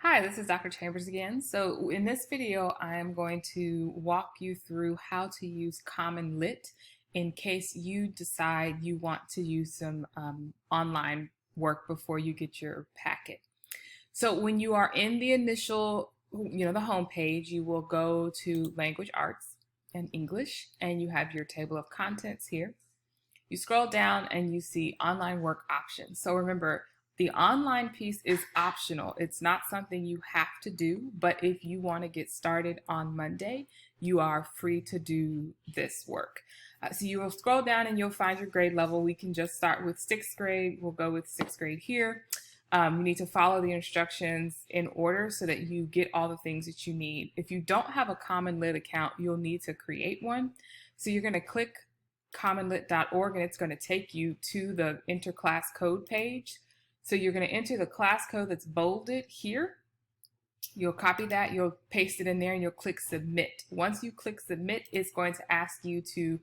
Hi, this is Dr. Chambers again. So in this video, I'm going to walk you through how to use CommonLit in case you decide you want to use some online work before you get your packet. So when you are in the initial, the home page, you will go to Language Arts and English, and you have your table of contents here. You scroll down and you see online work options. So remember, the online piece is optional. It's not something you have to do, but if you want to get started on Monday, you are free to do this work. So you will scroll down and you'll find your grade level. We can just start with 6th grade. We'll go with 6th grade here. You need to follow the instructions in order so that you get all the things that you need. If you don't have a CommonLit account, you'll need to create one. So you're going to click commonlit.org and it's going to take you to the interclass code page. So you're going to enter the class code that's bolded here. You'll copy that, you'll paste it in there, and you'll click submit. Once you click submit, it's going to ask you to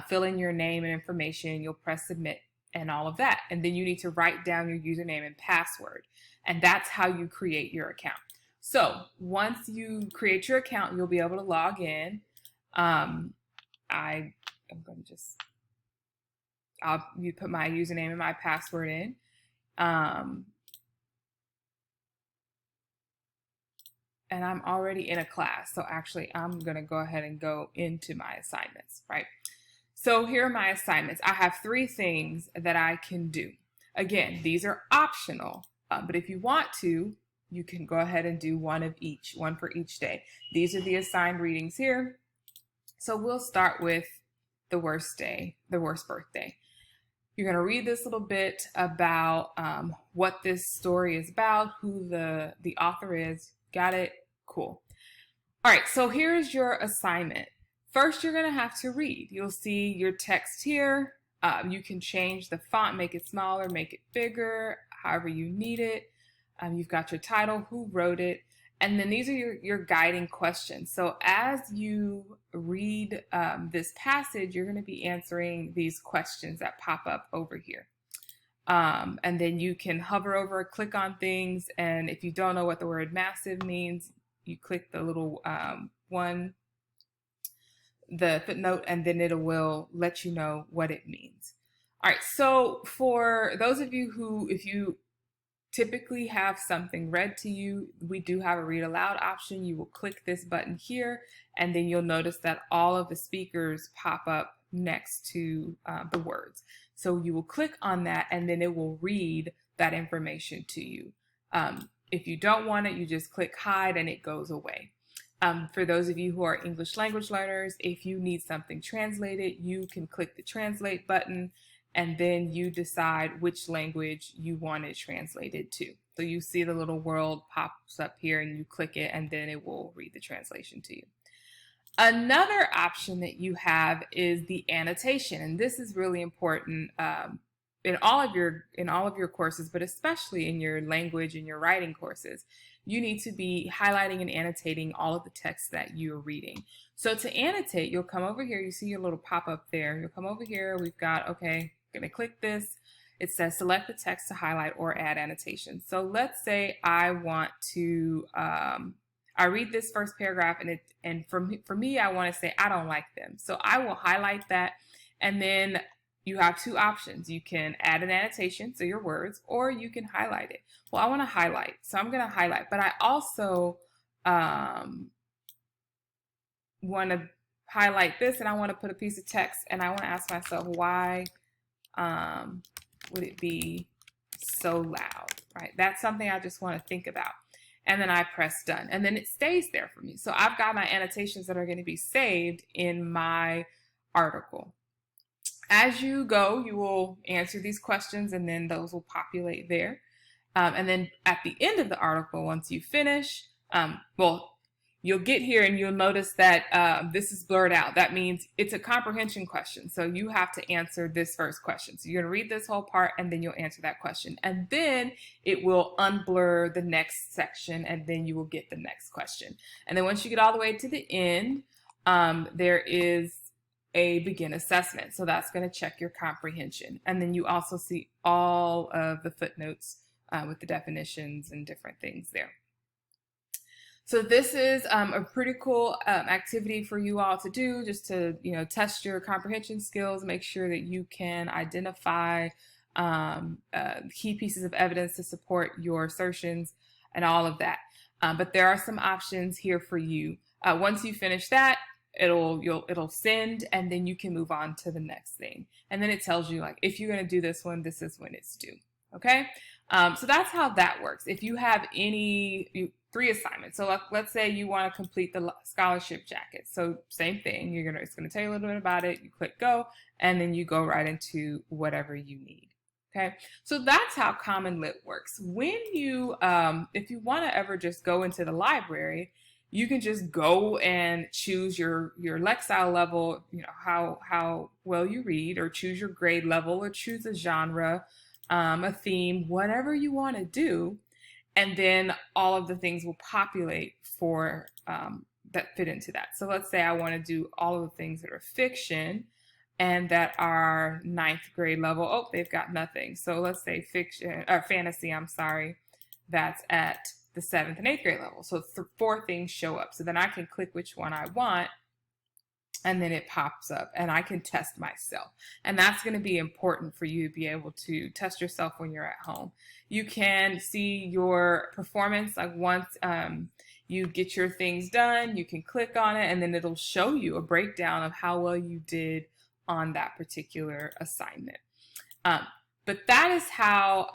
fill in your name and information. You'll press submit and all of that. And then you need to write down your username and password. And that's how you create your account. So once you create your account, you'll be able to log in. I'm going to you put my username and my password in. And I'm already in a class. So actually I'm going to go ahead and go into my assignments, right? So here are my assignments. I have 3 things that I can do. Again, these are optional, but if you want to, you can go ahead and do one for each day. These are the assigned readings here. So we'll start with the worst birthday. You're going to read this little bit about what this story is about, who the author is. Got it? Cool. All right, so here's your assignment. First, you're going to have to read. You'll see your text here. You can change the font, make it smaller, make it bigger, however you need it. You've got your title, who wrote it, and then these are your guiding questions. So as you read this passage, you're going to be answering these questions that pop up over here. And then you can hover over, click on things, and if you don't know what the word massive means, you click the little the footnote, and then it will let you know what it means. All right, so for those of you who, if you typically have something read to you, we do have a read aloud option. You will click this button here, and then you'll notice that all of the speakers pop up next to the words. So you will click on that, and then it will read that information to you. If you don't want it, you just click hide and it goes away. For those of you who are English language learners, if you need something translated, you can click the translate button, and then you decide which language you want it translated to. So you see the little world pops up here and you click it, and then it will read the translation to you. Another option that you have is the annotation, and this is really important in all of your courses, but especially in your language and your writing courses. You need to be highlighting and annotating all of the text that you're reading. So to annotate, you'll come over here. You see your little pop-up there. You'll come over here. We've got, okay, I'm going to click this. It says select the text to highlight or add annotation. So let's say I want to, I read this first paragraph, and for me, I want to say I don't like them. So I will highlight that, and then you have 2 options. You can add an annotation, so your words, or you can highlight it. Well, I want to highlight, so I'm going to highlight, but I also want to highlight this, and I want to put a piece of text, and I want to ask myself, why would it be so loud, right? That's something I just want to think about. And then I press done, and then it stays there for me. So I've got my annotations that are going to be saved in my article. As you go, you will answer these questions, and then those will populate there. And then at the end of the article, once you finish, you'll get here and you'll notice that this is blurred out. That means it's a comprehension question. So you have to answer this first question. So you're going to read this whole part, and then you'll answer that question. And then it will unblur the next section, and then you will get the next question. And then once you get all the way to the end, there is a begin assessment. So that's going to check your comprehension. And then you also see all of the footnotes with the definitions and different things there. So this is a pretty cool activity for you all to do, just to test your comprehension skills, make sure that you can identify key pieces of evidence to support your assertions and all of that. But there are some options here for you. Once you finish that, it'll send, and then you can move on to the next thing. And then it tells you, like, if you're going to do this one, this is when it's due. Okay. So that's how that works. If you have any 3 assignments, so let's say you want to complete the scholarship jacket. So same thing. It's gonna tell you a little bit about it. You click go, and then you go right into whatever you need. Okay, so that's how CommonLit works. When you, if you want to ever just go into the library, you can just go and choose your Lexile level, how well you read, or choose your grade level, or choose a genre, a theme, whatever you want to do, and then all of the things will populate for that fit into that. So let's say I want to do all of the things that are fiction and that are 9th grade level. Oh, they've got nothing. So let's say fiction or fantasy, I'm sorry, that's at the 7th and 8th grade level. So 4 things show up. So then I can click which one I want, and then it pops up, and I can test myself. And that's going to be important for you to be able to test yourself when you're at home. You can see your performance, like once you get your things done, you can click on it, and then it'll show you a breakdown of how well you did on that particular assignment. But that is how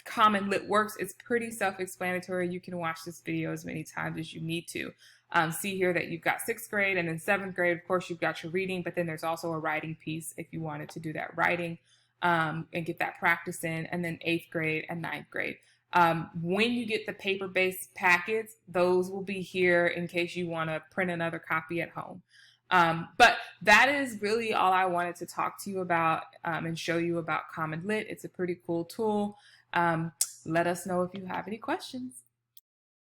CommonLit works. It's pretty self-explanatory. You can watch this video as many times as you need to. See here that you've got 6th grade, and then 7th grade, of course, you've got your reading, but then there's also a writing piece if you wanted to do that writing and get that practice in, and then 8th grade and 9th grade. When you get the paper-based packets, those will be here in case you want to print another copy at home. But that is really all I wanted to talk to you about and show you about CommonLit. It's a pretty cool tool. Let us know if you have any questions.